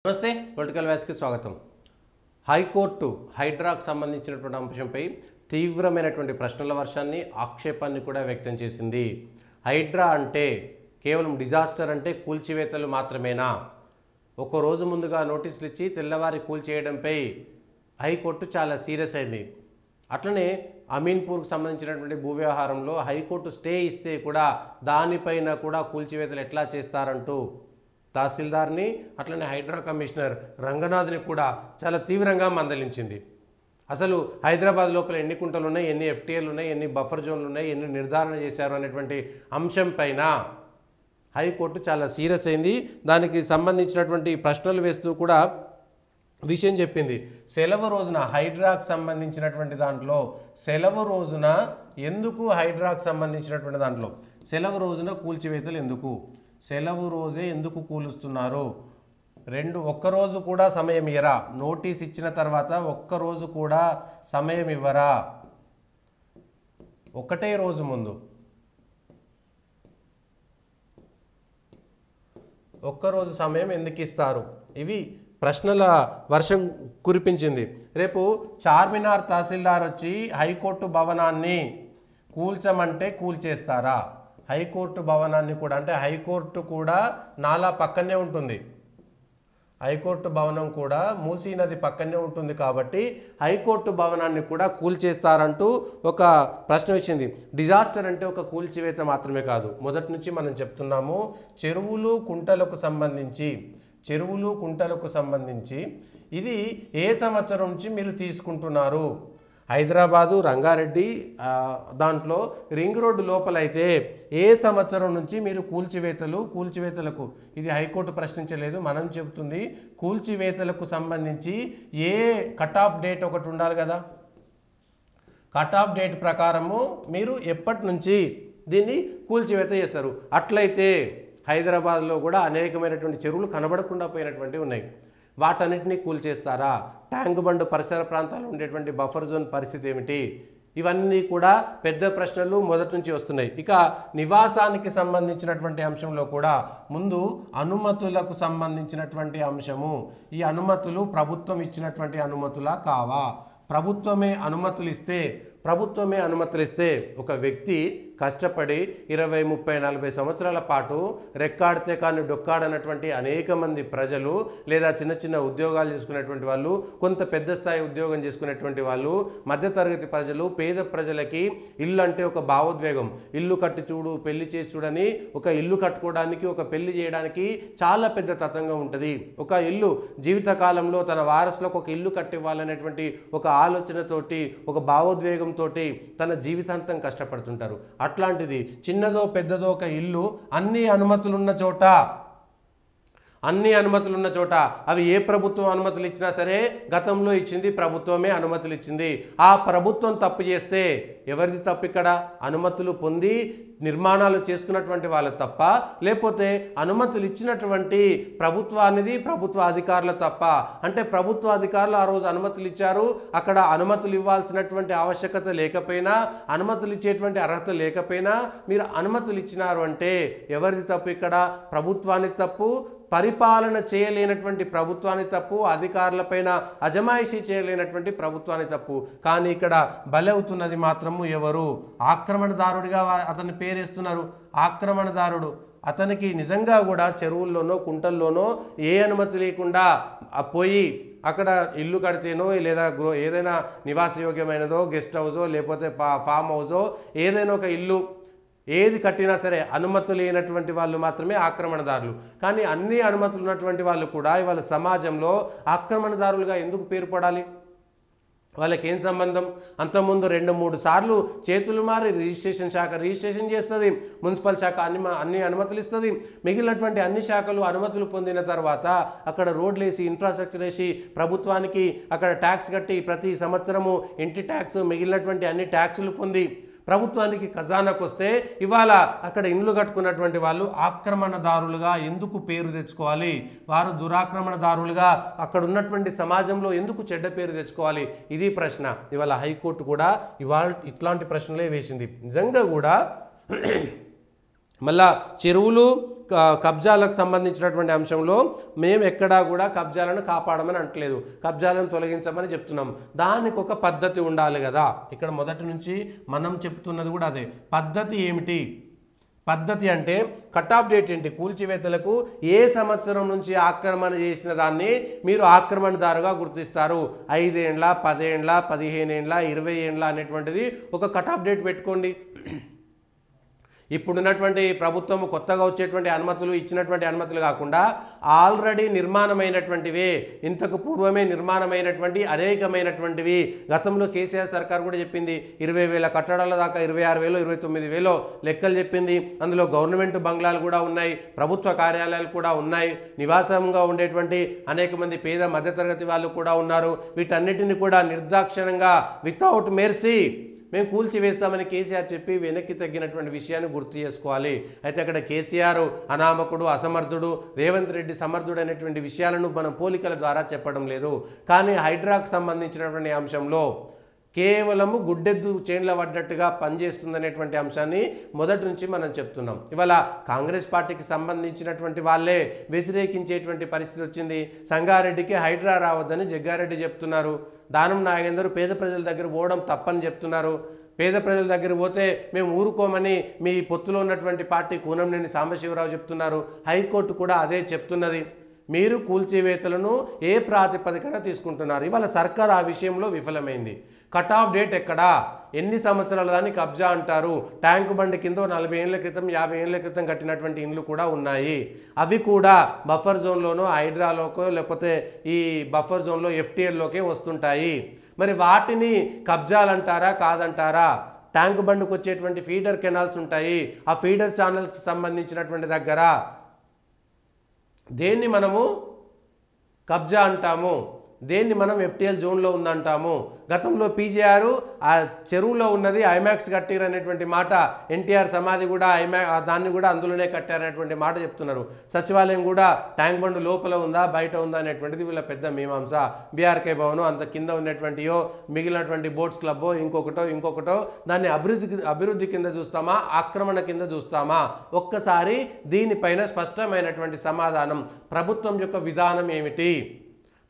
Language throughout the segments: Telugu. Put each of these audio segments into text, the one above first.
నమస్తే పొలిటికల్ వ్యాస్కి స్వాగతం. హైకోర్టు హైడ్రాకు సంబంధించినటువంటి అంశంపై తీవ్రమైనటువంటి ప్రశ్నల వర్షాన్ని ఆక్షేపాన్ని కూడా వ్యక్తం చేసింది. హైడ్రా అంటే కేవలం డిజాస్టర్ అంటే కూల్చివేతలు మాత్రమేనా? ఒక రోజు ముందుగా నోటీసులు ఇచ్చి తెల్లవారి కూల్చేయడంపై హైకోర్టు చాలా సీరియస్ అయింది. అట్లనే అమీన్పూర్కు సంబంధించినటువంటి భూ వ్యవహారంలో హైకోర్టు స్టే ఇస్తే కూడా దానిపైన కూడా కూల్చివేతలు ఎట్లా చేస్తారంటూ తహసీల్దార్ని అట్లనే హైడ్రా కమిషనర్ రంగనాథ్ని కూడా చాలా తీవ్రంగా మందలించింది. అసలు హైదరాబాద్ లోపల ఎన్ని కుంటలు ఉన్నాయి, ఎన్ని ఎఫ్టీఏలు ఉన్నాయి, ఎన్ని బఫర్ జోన్లు ఉన్నాయి, ఎన్ని నిర్ధారణ చేశారు అనేటువంటి అంశం పైన హైకోర్టు చాలా సీరియస్ అయింది. దానికి సంబంధించినటువంటి ప్రశ్నలు వేస్తూ కూడా విషయం చెప్పింది. సెలవు రోజున హైడ్రాకు సంబంధించినటువంటి దాంట్లో సెలవు రోజున ఎందుకు హైడ్రాకు సంబంధించినటువంటి దాంట్లో సెలవు రోజున కూల్చివేతలు ఎందుకు, సెలవు రోజే ఎందుకు కూలుస్తున్నారు? ఒక్కరోజు కూడా సమయం ఇవ్వరా? నోటీస్ ఇచ్చిన తర్వాత ఒక్కరోజు కూడా సమయం ఇవ్వరా? ఒకటే రోజు ముందు ఒక్కరోజు సమయం ఎందుకు ఇస్తారు? ఇవి ప్రశ్నల వర్షం కురిపించింది. రేపు చార్మినార్ తహసీల్దార్ వచ్చి హైకోర్టు భవనాన్ని కూల్చమంటే కూల్చేస్తారా? హైకోర్టు భవనాన్ని కూడా, అంటే హైకోర్టు కూడా నాలా పక్కనే ఉంటుంది, హైకోర్టు భవనం కూడా మూసీ నది పక్కనే ఉంటుంది కాబట్టి హైకోర్టు భవనాన్ని కూడా కూల్చేస్తారంటూ ఒక ప్రశ్న వచ్చింది. డిజాస్టర్ అంటే ఒక కూల్చివేత మాత్రమే కాదు. మొదటి నుంచి మనం చెప్తున్నాము, చెరువులు కుంటలకు సంబంధించి ఇది ఏ సంవత్సరం నుంచి మీరు తీసుకుంటున్నారు? హైదరాబాదు రంగారెడ్డి దాంట్లో రింగ్ రోడ్డు లోపలైతే ఏ సంవత్సరం నుంచి మీరు కూల్చివేతలకు ఇది హైకోర్టు ప్రశ్నించలేదు, మనం చెబుతుంది. కూల్చివేతలకు సంబంధించి ఏ కట్ ఆఫ్ డేట్ ఒకటి ఉండాలి కదా, కట్ ఆఫ్ డేట్ ప్రకారము మీరు ఎప్పటి నుంచి దీన్ని కూల్చివేత చేస్తారు? అట్లయితే హైదరాబాద్లో కూడా అనేకమైనటువంటి చెరువులు కనబడకుండా పోయినటువంటివి ఉన్నాయి, వాటన్నిటినీ కూల్చేస్తారా? ట్యాంక్ బండ్ పరిసర ప్రాంతాల్లో ఉండేటువంటి బఫర్ జోన్ పరిస్థితి ఏమిటి? ఇవన్నీ కూడా పెద్ద ప్రశ్నలు మొదటి నుంచి వస్తున్నాయి. ఇక నివాసానికి సంబంధించినటువంటి అంశంలో కూడా ముందు అనుమతులకు సంబంధించినటువంటి అంశము, ఈ అనుమతులు ప్రభుత్వం ఇచ్చినటువంటి అనుమతులా కావా? ప్రభుత్వమే అనుమతులు ఇస్తే ఒక వ్యక్తి కష్టపడి 20, 30, 40 సంవత్సరాల పాటు రెక్కాడితే కానీ డొక్కాడనటువంటి అనేక మంది ప్రజలు, లేదా చిన్న చిన్న ఉద్యోగాలు చేసుకునేటువంటి వాళ్ళు, కొంత పెద్ద స్థాయి ఉద్యోగం చేసుకునేటువంటి వాళ్ళు, మధ్యతరగతి ప్రజలు, పేద ప్రజలకి ఇల్లు అంటే ఒక భావోద్వేగం. ఇల్లు కట్టి చూడు, పెళ్లి చేసి చూడని, ఒక ఇల్లు కట్టుకోవడానికి, ఒక పెళ్లి చేయడానికి చాలా పెద్ద తతంగం ఉంటుంది. ఒక ఇల్లు జీవితకాలంలో తన వారసులకు ఒక ఇల్లు కట్టివ్వాలనేటువంటి ఒక ఆలోచనతోటి, ఒక భావోద్వేగంతో తన జీవితాంతం కష్టపడుతుంటారు. అట్లాంటిది చిన్నదో పెద్దదో ఒక ఇల్లు అన్ని అనుమతులున్న చోట అవి ఏ ప్రభుత్వం అనుమతులు ఇచ్చినా సరే, గతంలో ఇచ్చింది ప్రభుత్వమే అనుమతులు ఇచ్చింది. ఆ ప్రభుత్వం తప్పు చేస్తే ఎవరిది తప్పు? ఇక్కడ అనుమతులు పొంది నిర్మాణాలు చేసుకున్నటువంటి వాళ్ళ తప్ప, లేకపోతే అనుమతులు ఇచ్చినటువంటి ప్రభుత్వానిది, ప్రభుత్వ అధికారుల తప్ప? అంటే ప్రభుత్వ అధికారులు ఆ రోజు అనుమతులు ఇచ్చారు, అక్కడ అనుమతులు ఇవ్వాల్సినటువంటి ఆవశ్యకత లేకపోయినా, అనుమతులు ఇచ్చేటువంటి అర్హత లేకపోయినా మీరు అనుమతులు ఇచ్చినారు అంటే ఎవరిది తప్పు? ఇక్కడ ప్రభుత్వానికి తప్పు, పరిపాలన చేయలేనటువంటి ప్రభుత్వాన్ని తప్పు, అధికారులపైన అజమాయిషీ చేయలేనటువంటి ప్రభుత్వాన్ని తప్పు. కానీ ఇక్కడ బలవుతున్నది మాత్రము ఎవరు? ఆక్రమణదారుడిగా అతన్ని పేరేస్తున్నారు. ఆక్రమణదారుడు అతనికి నిజంగా కూడా చెరువుల్లోనో కుంటల్లోనో ఏ అనుమతి లేకుండా పోయి అక్కడ ఇల్లు కడితేనో, లేదా ఏదైనా నివాసయోగ్యమైనదో గెస్ట్ హౌజో, లేకపోతే ఫామ్ హౌజో, ఏదైనా ఒక ఇల్లు ఏది కట్టినా సరే అనుమతులు లేనటువంటి వాళ్ళు మాత్రమే ఆక్రమణదారులు. కానీ అన్ని అనుమతులు ఉన్నటువంటి వాళ్ళు కూడా ఇవాళ సమాజంలో ఆక్రమణదారులుగా ఎందుకు పేరు పడాలి? వాళ్ళకి ఏం సంబంధం? అంతకుముందు 2-3 సార్లు చేతులు మారి రిజిస్ట్రేషన్ శాఖ రిజిస్ట్రేషన్ చేస్తుంది, మున్సిపల్ శాఖ అన్ని అనుమతులు ఇస్తుంది, మిగిలినటువంటి అన్ని శాఖలు అనుమతులు పొందిన తర్వాత అక్కడ రోడ్లు వేసి, ఇన్ఫ్రాస్ట్రక్చర్ వేసి, ప్రభుత్వానికి అక్కడ ట్యాక్స్ కట్టి, ప్రతి సంవత్సరము ఇంటి ట్యాక్స్, మిగిలినటువంటి అన్ని ట్యాక్సులు పొంది ప్రభుత్వానికి ఖజానాకు వస్తే ఇవాళ అక్కడ ఇండ్లు కట్టుకున్నటువంటి వాళ్ళు ఆక్రమణదారులుగా ఎందుకు పేరు తెచ్చుకోవాలి? వారు దురాక్రమణదారులుగా అక్కడ ఉన్నటువంటి సమాజంలో ఎందుకు చెడ్డ పేరు తెచ్చుకోవాలి? ఇది ప్రశ్న. ఇవాళ హైకోర్టు కూడా ఇట్లాంటి ప్రశ్నలే వేసింది. నిజంగా కూడా మళ్ళా చెరువులు కబ్జాలకు సంబంధించినటువంటి అంశంలో మేము ఎక్కడా కూడా కబ్జాలను కాపాడమని అంటలేదు, కబ్జాలను తొలగించమని చెప్తున్నాం. దానికి ఒక పద్ధతి ఉండాలి కదా. ఇక్కడ మొదటి నుంచి మనం చెప్తున్నది కూడా అదే పద్ధతి. ఏమిటి పద్ధతి అంటే కట్ ఆఫ్ డేట్ ఏంటి? కూల్చివేతలకు ఏ సంవత్సరం నుంచి ఆక్రమణ చేసిన దాన్ని మీరు ఆక్రమణదారుగా గుర్తిస్తారు? 5 ఏండ్ల, 10 ఏండ్ల, 15 ఏండ్ల, 20 ఏండ్ల అనేటువంటిది ఒక కట్ ఆఫ్ డేట్ పెట్టుకోండి. ఇప్పుడున్నటువంటి ప్రభుత్వం కొత్తగా వచ్చేటువంటి అనుమతులు ఇచ్చినటువంటి అనుమతులు కాకుండా ఆల్రెడీ నిర్మాణమైనటువంటివే, ఇంతకు పూర్వమే నిర్మాణమైనటువంటి అనేకమైనటువంటివి. గతంలో కేసీఆర్ సర్కార్ కూడా చెప్పింది 20,000 కట్టడాల దాకా, 26,000 29,000 లెక్కలు చెప్పింది. అందులో గవర్నమెంట్ బంగ్లాలు కూడా ఉన్నాయి, ప్రభుత్వ కార్యాలయాలు కూడా ఉన్నాయి, నివాసంగా ఉండేటువంటి అనేక మంది పేద మధ్యతరగతి వాళ్ళు కూడా ఉన్నారు. వీటన్నిటిని కూడా నిర్దాక్షిణ్యంగా వితౌట్ మెర్సీ మేము కూల్చివేస్తామని కేసీఆర్ చెప్పి వెనక్కి తగ్గినటువంటి విషయాన్ని గుర్తు చేసుకోవాలి. అయితే అక్కడ కేసీఆర్ అనామకుడు, అసమర్థుడు, రేవంత్ రెడ్డి సమర్థుడు అనేటువంటి విషయాలను మనం పోలికల ద్వారా చెప్పడం లేదు. కానీ హైడ్రాకు సంబంధించినటువంటి అంశంలో కేవలము గుడ్డెద్దు చేన్ల పడ్డట్టుగా పనిచేస్తుందనేటువంటి అంశాన్ని మొదటి నుంచి మనం చెప్తున్నాం. ఇవాళ కాంగ్రెస్ పార్టీకి సంబంధించినటువంటి వాళ్ళే వ్యతిరేకించేటువంటి పరిస్థితి వచ్చింది. సంగారెడ్డికి హైడ్రా రావద్దని జగ్గారెడ్డి చెప్తున్నారు. దానం నాగేందర్ పేద ప్రజల దగ్గర పోవడం తప్పని చెప్తున్నారు. పేద ప్రజల దగ్గర పోతే మేము ఊరుకోమని మీ పొత్తులో ఉన్నటువంటి పార్టీ కూనంనేని సాంబశివరావు చెప్తున్నారు. హైకోర్టు కూడా అదే చెప్తున్నది. మీరు కూల్చివేతలను ఏ ప్రాతిపదికన తీసుకుంటున్నారు? ఇవాళ సర్కార్ ఆ విషయంలో విఫలమైంది. కట్ ఆఫ్ డేట్ ఎక్కడా? ఎన్ని సంవత్సరాల దాన్ని కబ్జా అంటారు? ట్యాంకు బండి కింద 40 ఏళ్ల క్రితం 50 ఏళ్ల క్రితం కట్టినటువంటి ఇండ్లు కూడా ఉన్నాయి. అవి కూడా బఫర్ జోన్లోనో హైడ్రాలోకో లేకపోతే ఈ బఫర్ జోన్లో FTLలోకే వస్తుంటాయి. మరి వాటిని కబ్జాలు అంటారా కాదంటారా? ట్యాంకు బండికి వచ్చేటువంటి ఫీడర్ కెనాల్స్ ఉంటాయి. ఆ ఫీడర్ ఛానల్స్కి సంబంధించినటువంటి దగ్గర దేన్ని మనము కబ్జా అంటాము, దేన్ని మనం FTL జోన్లో ఉందంటాము? గతంలో PGR ఆ చెరువులో ఉన్నది ఐమాక్స్ కట్టిరు అనేటువంటి మాట, ఎన్టీఆర్ సమాధి కూడా దాన్ని కూడా అందులోనే కట్టారనేటువంటి మాట చెప్తున్నారు. సచివాలయం కూడా ట్యాంక్ బండ్ లోపల ఉందా బయట ఉందా అనేటువంటిది వీళ్ళ పెద్ద మీమాంస. BRK భవనం అంత కింద ఉన్నటువంటియో, మిగిలినటువంటి బోట్స్ క్లబ్బో ఇంకొకటో దాన్ని అభివృద్ధి కింద చూస్తామా, ఆక్రమణ కింద చూస్తామా? ఒక్కసారి దీనిపైన స్పష్టమైనటువంటి సమాధానం. ప్రభుత్వం యొక్క విధానం ఏమిటి?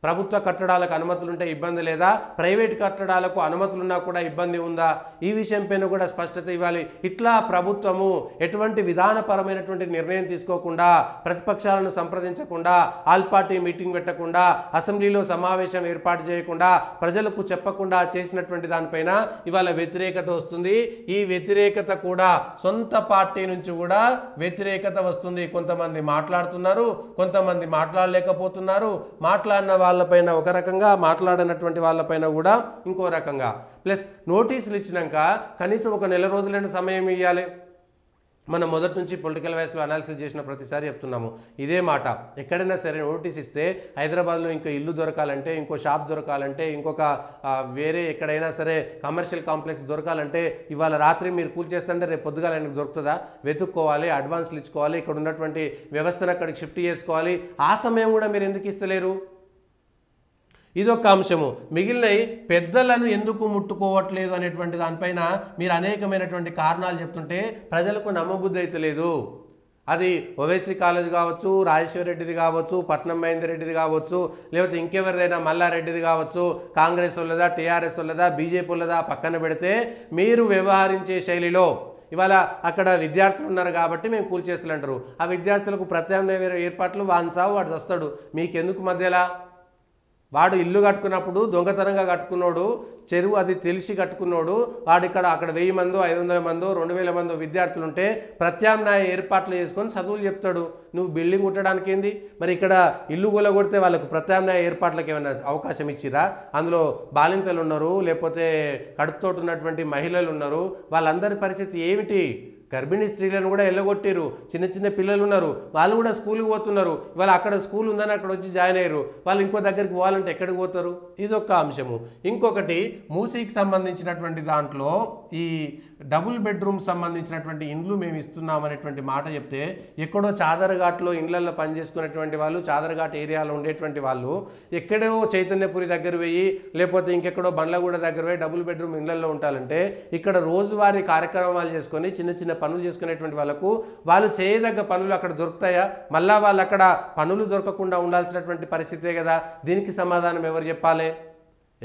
ప్రభుత్వ కట్టడాలకు అనుమతులు ఉంటే ఇబ్బంది లేదా? ప్రైవేట్ కట్టడాలకు అనుమతులున్నా కూడా ఇబ్బంది ఉందా? ఈ విషయం పైన కూడా స్పష్టత ఇవ్వాలి. ఇట్లా ప్రభుత్వము ఎటువంటి విధానపరమైనటువంటి నిర్ణయం తీసుకోకుండా, ప్రతిపక్షాలను సంప్రదించకుండా, ఆల్ పార్టీ మీటింగ్ పెట్టకుండా, అసెంబ్లీలో సమావేశం ఏర్పాటు చేయకుండా, ప్రజలకు చెప్పకుండా చేసినటువంటి దానిపైన ఇవాళ వ్యతిరేకత వస్తుంది. ఈ వ్యతిరేకత కూడా సొంత పార్టీ నుంచి కూడా వ్యతిరేకత వస్తుంది. కొంతమంది మాట్లాడుతున్నారు, కొంతమంది మాట్లాడలేకపోతున్నారు. మాట్లాడిన వాళ్ళపైన ఒక రకంగా, మాట్లాడినటువంటి వాళ్ళపైన కూడా ఇంకో రకంగా. ప్లస్ నోటీసులు ఇచ్చినాక కనీసం ఒక నెల రోజులైన సమయం ఇవ్వాలి. మనం మొదటి నుంచి పొలిటికల్ వైస్లో అనాలిసిస్ చేసిన ప్రతిసారి చెప్తున్నాము ఇదే మాట. ఎక్కడైనా సరే నోటీస్ ఇస్తే హైదరాబాద్లో ఇంకో ఇల్లు దొరకాలంటే, ఇంకో షాప్ దొరకాలంటే, ఇంకొక వేరే ఎక్కడైనా సరే కమర్షియల్ కాంప్లెక్స్ దొరకాలంటే ఇవాళ రాత్రి మీరు కూల్చేస్తుంటే రేపు పొద్దుగాల ఆయనకు దొరుకుతుందా? వెతుక్కోవాలి, అడ్వాన్స్లు ఇచ్చుకోవాలి, ఇక్కడ ఉన్నటువంటి వ్యవస్థను అక్కడికి షిఫ్ట్ చేసుకోవాలి. ఆ సమయం కూడా మీరు ఎందుకు ఇస్తలేరు? ఇదొక అంశము. మిగిలినవి పెద్దలను ఎందుకు ముట్టుకోవట్లేదు అనేటువంటి దానిపైన మీరు అనేకమైనటువంటి కారణాలు చెప్తుంటే ప్రజలకు నమ్మబుద్ధి అయితే లేదు. అది ఓవైసీ కాలేజ్ కావచ్చు, రాజేశ్వర రెడ్డిది కావచ్చు, పట్నం మహేందర్ రెడ్డిది కావచ్చు, లేకపోతే ఇంకెవరిదైనా మల్లారెడ్డిది కావచ్చు, కాంగ్రెస్ వాళ్ళదా, TRS వాళ్ళదా, బీజేపీ వాళ్ళదా పక్కన పెడితే మీరు వ్యవహరించే శైలిలో ఇవాళ అక్కడ విద్యార్థులు ఉన్నారు కాబట్టి మేము కూల్చేస్తులంటారు. ఆ విద్యార్థులకు ప్రత్యామ్నాయ ఏర్పాట్లు వాని సాగు వాడు వస్తాడు. మీకెందుకు మధ్యలా? వాడు ఇల్లు కట్టుకున్నప్పుడు దొంగతనంగా కట్టుకున్నాడు, చెరువు అది తెలిసి కట్టుకున్నాడు. వాడు అక్కడ 1000 మందో, 500 మందో, 2000 మందో విద్యార్థులు ఉంటే ప్రత్యామ్నాయ ఏర్పాట్లు చేసుకొని చదువులు చెప్తాడు. నువ్వు బిల్డింగ్ ఉండడానికి ఏంది? మరి ఇక్కడ ఇల్లు కూలగొడితే వాళ్ళకు ప్రత్యామ్నాయ ఏర్పాట్లకు ఏమైనా అవకాశం ఇచ్చిరా? అందులో బాలింతలు ఉన్నారు, లేకపోతే కడుపుతోటి ఉన్నటువంటి మహిళలు ఉన్నారు. వాళ్ళందరి పరిస్థితి ఏమిటి? గర్భిణీ స్త్రీలను కూడా ఎల్లగొట్టారు. చిన్న చిన్న పిల్లలు ఉన్నారు, వాళ్ళు కూడా స్కూల్కి పోతున్నారు. ఇవాళ అక్కడ స్కూల్ ఉందని అక్కడ వచ్చి జాయిన్ అయ్యారు. వాళ్ళు ఇంకో దగ్గరికి పోవాలంటే ఎక్కడికి పోతారు? ఇదొక అంశము. ఇంకొకటి మూసీకి సంబంధించినటువంటి దాంట్లో ఈ డబుల్ బెడ్రూమ్ సంబంధించినటువంటి ఇండ్లు మేము ఇస్తున్నాం అనేటువంటి మాట చెప్తే, ఎక్కడో చాదరఘాట్లో ఇండ్లలో పనిచేసుకునేటువంటి వాళ్ళు, చాదరఘాట్ ఏరియాలో ఉండేటువంటి వాళ్ళు ఎక్కడో చైతన్యపురి దగ్గర పోయి, లేకపోతే ఇంకెక్కడో బండ్లగూడ దగ్గర పోయి డబుల్ బెడ్రూమ్ ఇండ్లలో ఉంటారంటే, ఇక్కడ రోజువారీ కార్యక్రమాలు చేసుకొని చిన్న చిన్న పనులు చేసుకునేటువంటి వాళ్ళకు వాళ్ళు చేయదగ్గ పనులు అక్కడ దొరుకుతాయా? మళ్ళా వాళ్ళు అక్కడ పనులు దొరకకుండా ఉండాల్సినటువంటి పరిస్థితే కదా. దీనికి సమాధానం ఎవరు చెప్పాలి?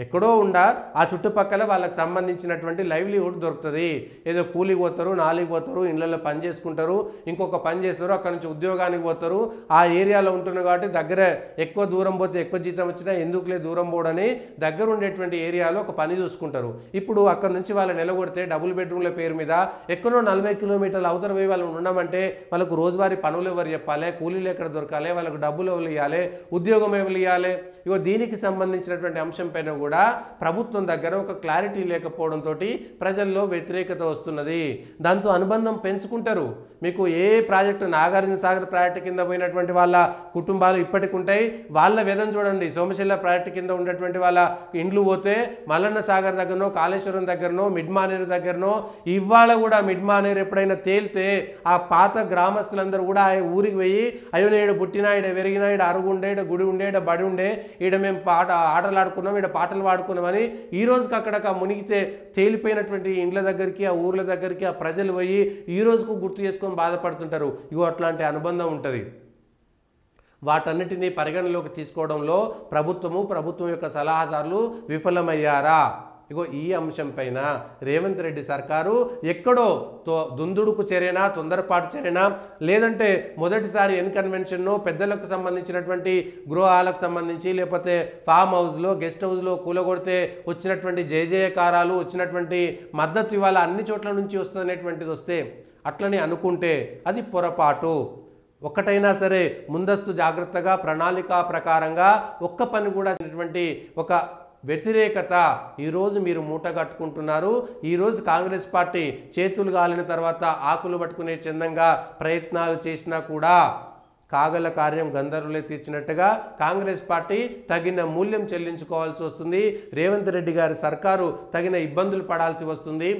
ఎక్కడో ఉండా ఆ చుట్టుపక్కల వాళ్ళకి సంబంధించినటువంటి లైవ్లీహుడ్ దొరుకుతుంది. ఏదో కూలికి పోతారు, నాలికి పోతారు, ఇళ్ళల్లో పని చేసుకుంటారు, ఇంకొక పని చేస్తారు, అక్కడ నుంచి ఉద్యోగానికి పోతారు. ఆ ఏరియాలో ఉంటున్నారు కాబట్టి దగ్గర ఎక్కువ దూరం పోతే ఎక్కువ జీతం వచ్చినా ఎందుకులే దూరం పోడని దగ్గర ఉండేటువంటి ఏరియాలో ఒక పని చూసుకుంటారు. ఇప్పుడు అక్కడ నుంచి వాళ్ళు నిలగొడితే డబుల్ బెడ్రూమ్ల పేరు మీద ఎక్కడో 40 కిలోమీటర్ల అవతల పోయి వాళ్ళు ఉండమంటే వాళ్ళకు రోజువారీ పనులు ఎవరు చెప్పాలి? కూలీలు ఎక్కడ దొరకాలి? వాళ్ళకు డబ్బులు ఎవరు ఇవ్వాలి? ఉద్యోగం ఎవరు ఇవ్వాలి? ఇగో దీనికి సంబంధించినటువంటి అంశం పైన కూడా ప్రభుత్వం దగ్గర ఒక క్లారిటీ లేకపోవడంతో ప్రజల్లో వ్యతిరేకత వస్తున్నది. దాంతో అనుబంధం పెంచుకుంటారు. మీకు ఏ ప్రాజెక్టు నాగార్జున సాగర్ ప్రాజెక్టు కింద పోయినటువంటి వాళ్ళ కుటుంబాలు ఇప్పటికి ఉంటాయి. వాళ్ళ వ్యధం చూడండి. సోమశిల ప్రాజెక్టు కింద ఉన్నటువంటి వాళ్ళ ఇండ్లు పోతే మల్లన్న సాగర్ దగ్గరనో, కాళేశ్వరం దగ్గరనో, మిడ్మానేరు దగ్గరనో ఇవాళ కూడా మిడ్మానేరు ఎప్పుడైనా తేలితే ఆ పాత గ్రామస్తులందరూ కూడా ఆ ఊరికి పోయి అయ్యో నేడు పుట్టినా, ఈడ పెరిగినా, ఈడ అరుగుండే, ఈడ గుడి ఉండే, ఈడ బడి ఉండే, ఈడ మేము ఆటలు ఆడుకున్నాం, ఈడ పాటలు పాడుకున్నామని ఈ రోజుకి అక్కడ మునిగితే తేలిపోయినటువంటి ఇండ్ల దగ్గరికి, ఆ ఊర్ల దగ్గరికి ఆ ప్రజలు పోయి ఈ రోజుకు గుర్తు చేసుకొని బాధపడుతుంటారు. ఇగో అట్లాంటి అనుబంధం ఉంటుంది. వాటన్నిటినీ పరిగణలోకి తీసుకోవడంలో ప్రభుత్వం యొక్క సలహాదారులు విఫలమయ్యారా? ఇగో ఈ అంశం పైన రేవంత్ రెడ్డి సర్కారు ఎక్కడో దుందుడుకు చర్యనా, తొందరపాటు చర్యనా, లేదంటే మొదటిసారి కన్వెన్షన్ను పెద్దలకు సంబంధించినటువంటి గృహాలకు సంబంధించి లేకపోతే ఫామ్ హౌస్లో, గెస్ట్ హౌస్లో కూలగొడితే వచ్చినటువంటి జయజయకారాలు, వచ్చినటువంటి మద్దతు ఇవాళ అన్ని చోట్ల నుంచి వస్తుందనేటువంటిది వస్తే అట్లని అనుకుంటే అది పొరపాటు. ఒక్కటైనా సరే ముందస్తు జాగ్రత్తగా ప్రణాళిక ప్రకారంగా ఒక్క పని కూడా ఒక వ్యతిరేకత ఈరోజు మీరు మూట కట్టుకుంటున్నారు. ఈరోజు కాంగ్రెస్ పార్టీ చేతులు గాలిన తర్వాత ఆకులు పట్టుకునే చందంగా ప్రయత్నాలు చేసినా కూడా కాగల కార్యం గంధర్వులే తీర్చినట్టుగా కాంగ్రెస్ పార్టీ తగిన మూల్యం చెల్లించుకోవాల్సి వస్తుంది. రేవంత్ రెడ్డి గారి సర్కారు తగిన ఇబ్బందులు పడాల్సి వస్తుంది.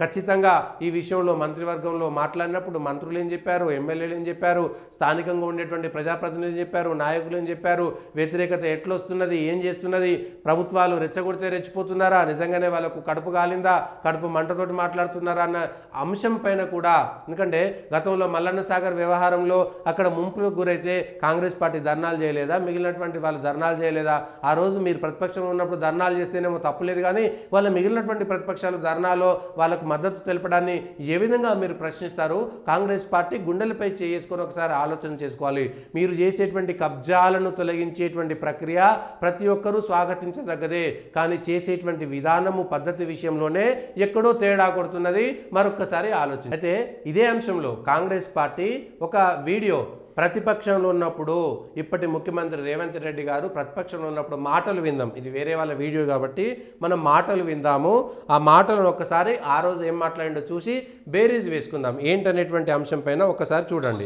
ఖచ్చితంగా ఈ విషయంలో మంత్రివర్గంలో మాట్లాడినప్పుడు మంత్రులు ఏం చెప్పారు, ఎమ్మెల్యేలు ఏం చెప్పారు, స్థానికంగా ఉండేటువంటి ప్రజాప్రతినిధులు చెప్పారు, నాయకులు ఏం చెప్పారు, వ్యతిరేకత ఎట్లొస్తున్నది, ఏం చేస్తున్నది, ప్రభుత్వాలు రెచ్చగొడితే రెచ్చిపోతున్నారా, నిజంగానే వాళ్ళకు కడుపు కాలిందా, కడుపు మంటతోటి మాట్లాడుతున్నారా అన్న అంశం పైన కూడా. ఎందుకంటే గతంలో మల్లన్న సాగర్ వ్యవహారంలో అక్కడ ముంపులకు గురైతే కాంగ్రెస్ పార్టీ ధర్నాలు చేయలేదా? మిగిలినటువంటి వాళ్ళు ధర్నాలు చేయలేదా? ఆ రోజు మీరు ప్రతిపక్షంలో ఉన్నప్పుడు ధర్నాలు చేస్తేనేమో తప్పులేదు, కానీ వాళ్ళ మిగిలినటువంటి ప్రతిపక్షాలు ధర్నాలో వాళ్ళకు మద్దతు తెలపడాన్ని ఏ విధంగా మీరు ప్రశ్నిస్తారు? కాంగ్రెస్ పార్టీ గుండెలపై చేసుకొని ఒకసారి ఆలోచన చేసుకోవాలి. మీరు చేసేటువంటి కబ్జాలను తొలగించేటువంటి ప్రక్రియ ప్రతి ఒక్కరూ స్వాగతించదగ్గదే, కానీ చేసేటువంటి విధానము, పద్ధతి విషయంలోనే ఎక్కడో తేడా కొడుతున్నది. మరొక్కసారి ఆలోచన. అయితే ఇదే అంశంలో కాంగ్రెస్ పార్టీ ఒక వీడియో ప్రతిపక్షంలో ఉన్నప్పుడు, ఇప్పటి ముఖ్యమంత్రి రేవంత్ రెడ్డి గారు ప్రతిపక్షంలో ఉన్నప్పుడు మాటలు విందాం. ఇది వేరే వాళ్ళ వీడియో కాబట్టి మనం మాటలు విందాము. ఆ మాటలను ఒక్కసారి ఆ రోజు ఏం మాట్లాడిండో చూసి బేరీజ్ వేసుకుందాం. ఏంటనేటువంటి అంశం పైన ఒకసారి చూడండి.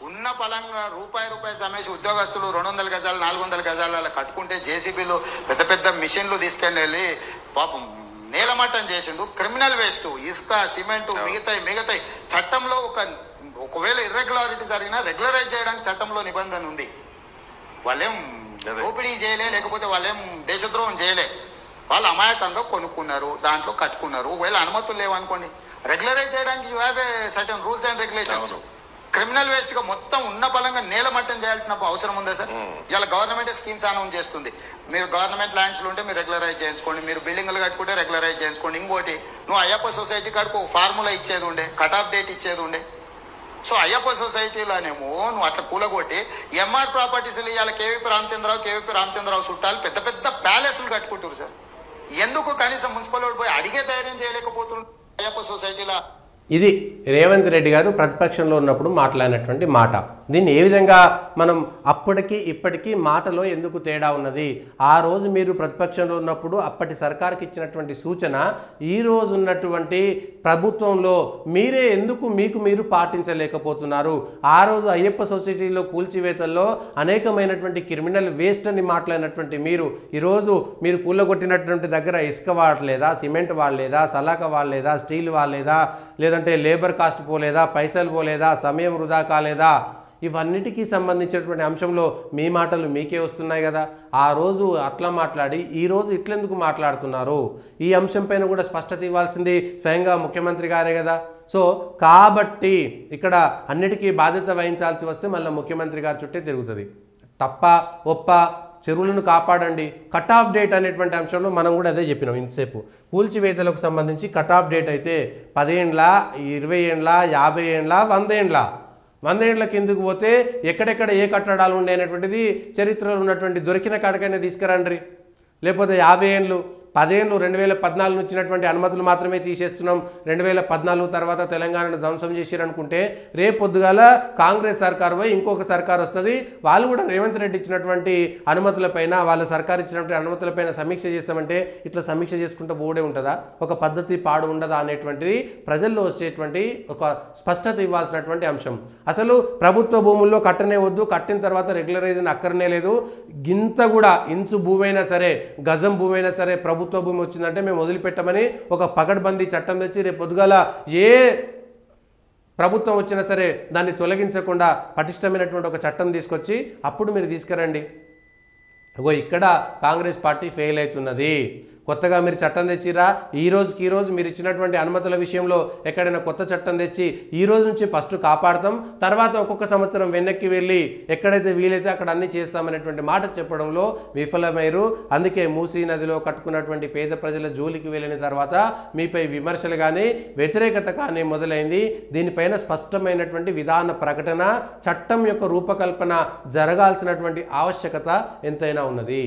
ఉన్న పలంగా రూపాయి జమేసి ఉద్యోగస్తులు 200 గజాలు 400 గజాల కట్టుకుంటే జేసీబీలు పెద్ద పెద్ద మిషన్లు తీసుకెళ్ళి పాపం నేలమట్టం చేసిండు. క్రిమినల్ వేస్ట్, ఇసుక, సిమెంట్, మిగతాయి చట్టంలో ఒకవేళ ఇర్రెగ్యులారిటీ జరిగినా రెగ్యులరైజ్ చేయడానికి చట్టంలో నిబంధన ఉంది. వాళ్ళేం దోపిడీ చేయలే, లేకపోతే వాళ్ళేం దేశద్రోహం చేయలే. వాళ్ళు అమాయకంగా కొనుక్కున్నారు, దాంట్లో కట్టుకున్నారు. ఒకవేళ అనుమతులు లేవనుకోండి, రెగ్యులరైజ్ చేయడానికి you have a certain rules and regulations. Criminal waste గా మొత్తం ఉన్న పలంగా నేలమట్టం చేయాల్సిన అవసరం ఉందా సార్? ఇలా గవర్నమెంట్ స్కీమ్స్ అనౌన్స్ చేస్తుంది. మీరు గవర్నమెంట్ ల్యాండ్స్ లో ఉంటే మీరు రెగ్యులరైజ్ చేయించుకోండి, మీరు బిల్డింగ్లు కట్టుకుంటే రెగ్యులరైజ్ చేయించుకోండి. ఇంకోటి, నువ్వు అయ్యప్ప సొసైటీ కాడికి ఒక ఫార్ములా ఇచ్చేది ఉండే, కట్ ఆఫ్ డేట్ ఇచ్చేది ఉండే. సో అయ్యప్ప సొసైటీలోనేమో నువ్వు అట్లా కూలగొట్టి ఎంఆర్ ప్రాపర్టీస్లు ఇవాళ కేవీపీ రామచంద్రరావు చుట్టాలు పెద్ద పెద్ద ప్యాలెస్లు కట్టుకుంటారు సార్. ఎందుకు కనీసం మున్సిపల్ పోయి అడిగే ధైర్యం చేయలేకపోతున్నారు అయ్యప్ప సొసైటీలో? ఇది రేవంత్ రెడ్డి గారు ప్రతిపక్షంలో ఉన్నప్పుడు మాట్లాడినటువంటి మాట. దీన్ని ఏ విధంగా మనం అప్పటికి ఇప్పటికీ మాటలో ఎందుకు తేడా ఉన్నది? ఆ రోజు మీరు ప్రతిపక్షంలో ఉన్నప్పుడు అప్పటి సర్కార్కి ఇచ్చినటువంటి సూచన ఈ రోజు ఉన్నటువంటి ప్రభుత్వంలో మీరే ఎందుకు మీకు మీరు పాటించలేకపోతున్నారు? ఆ రోజు అయ్యప్ప సొసైటీలో కూల్చివేతల్లో అనేకమైనటువంటి క్రిమినల్ వేస్ట్ అని మాట్లాడినటువంటి ఈరోజు మీరు కూలగొట్టినటువంటి దగ్గర ఇసుక వాడలేదా, సిమెంట్ వాడలేదా, సలాక వాడలేదా, స్టీల్ వాడలేదా, లేదంటే లేబర్ కాస్ట్ పోలేదా, పైసలు పోలేదా, సమయం వృధా కాలేదా? ఇవన్నిటికీ సంబంధించినటువంటి అంశంలో మీ మాటలు మీకే వస్తున్నాయి కదా. ఆ రోజు అట్లా మాట్లాడి ఈరోజు ఇట్లెందుకు మాట్లాడుతున్నారు? ఈ అంశం పైన కూడా స్పష్టత ఇవ్వాల్సింది స్వయంగా ముఖ్యమంత్రి గారే కదా. సో కాబట్టి ఇక్కడ అన్నిటికీ బాధ్యత వహించాల్సి వస్తే మళ్ళీ ముఖ్యమంత్రి గారి చుట్టే తిరుగుతుంది. తప్ప ఒప్ప చెరువులను కాపాడండి. కట్ ఆఫ్ డేట్ అనేటువంటి అంశంలో మనం కూడా అదే చెప్పినాం ఇంతసేపు. కూల్చివేతలకు సంబంధించి కట్ ఆఫ్ డేట్ అయితే 10 ఏండ్ల, 20 ఏండ్ల, 50 ఏండ్ల, 100 ఏండ్ల. 100 ఏండ్ల కిందకు పోతే ఎక్కడెక్కడ ఏ కట్టడాలు ఉండే అనేటువంటిది చరిత్రలో ఉన్నటువంటి దొరికిన కాడకైనా తీసుకురండి. లేకపోతే 50 ఏండ్లు, 10 ఏళ్ళు 2014 వచ్చినటువంటి అనుమతులు మాత్రమే తీసేస్తున్నాం, 2014 తర్వాత తెలంగాణను ధ్వంసం చేసిరనుకుంటే రేపు పొద్దుగాల కాంగ్రెస్ సర్కారు పోయి ఇంకొక సర్కారు వస్తుంది, వాళ్ళు కూడా రేవంత్ రెడ్డి ఇచ్చినటువంటి అనుమతులపైన, వాళ్ళ సర్కారు ఇచ్చినటువంటి అనుమతులపైన సమీక్ష చేస్తామంటే ఇట్లా సమీక్ష చేసుకుంటూ పోడే ఉంటుందా? ఒక పద్ధతి పాడు ఉండదా అనేటువంటిది ప్రజల్లో వచ్చేటువంటి ఒక స్పష్టత ఇవ్వాల్సినటువంటి అంశం. అసలు ప్రభుత్వ భూముల్లో కట్టనే వద్దు, కట్టిన తర్వాత రెగ్యులరైజేషన్ అక్కరనే లేదు, గింత కూడా ఇంచు భూమైనా సరే, గజం భూమైనా సరే ప్రభుత్వ భూమి వచ్చిందంటే మేము వదిలిపెట్టమని ఒక పకడ్బందీ చట్టం తెచ్చి రేపు పొద్దుగాల ఏ ప్రభుత్వం వచ్చినా సరే దాన్ని తొలగించకుండా పటిష్టమైనటువంటి ఒక చట్టం తీసుకొచ్చి అప్పుడు మీరు తీసుకురండి. ఇక్కడ కాంగ్రెస్ పార్టీ ఫెయిల్ అవుతున్నది. కొత్తగా మీరు చట్టం తెచ్చిరా, ఈ రోజు మీరు ఇచ్చినటువంటి అనుమతుల విషయంలో ఎక్కడైనా కొత్త చట్టం తెచ్చి ఈ రోజు నుంచి ఫస్ట్ కాపాడతాం, తర్వాత ఒక్కొక్క సంవత్సరం వెనక్కి వెళ్ళి ఎక్కడైతే వీలైతే అక్కడ అన్ని చేస్తామనేటువంటి మాట చెప్పడంలో విఫలమయ్యారు. అందుకే మూసీ నదిలో కట్టుకున్నటువంటి పేద ప్రజల జోలికి వెళ్ళిన తర్వాత మీపై విమర్శలు కానీ వ్యతిరేకత కానీ మొదలైంది. దీనిపైన స్పష్టమైనటువంటి విధాన ప్రకటన, చట్టం యొక్క రూపకల్పన జరగాల్సినటువంటి ఆవశ్యకత ఎంతైనా ఉన్నది.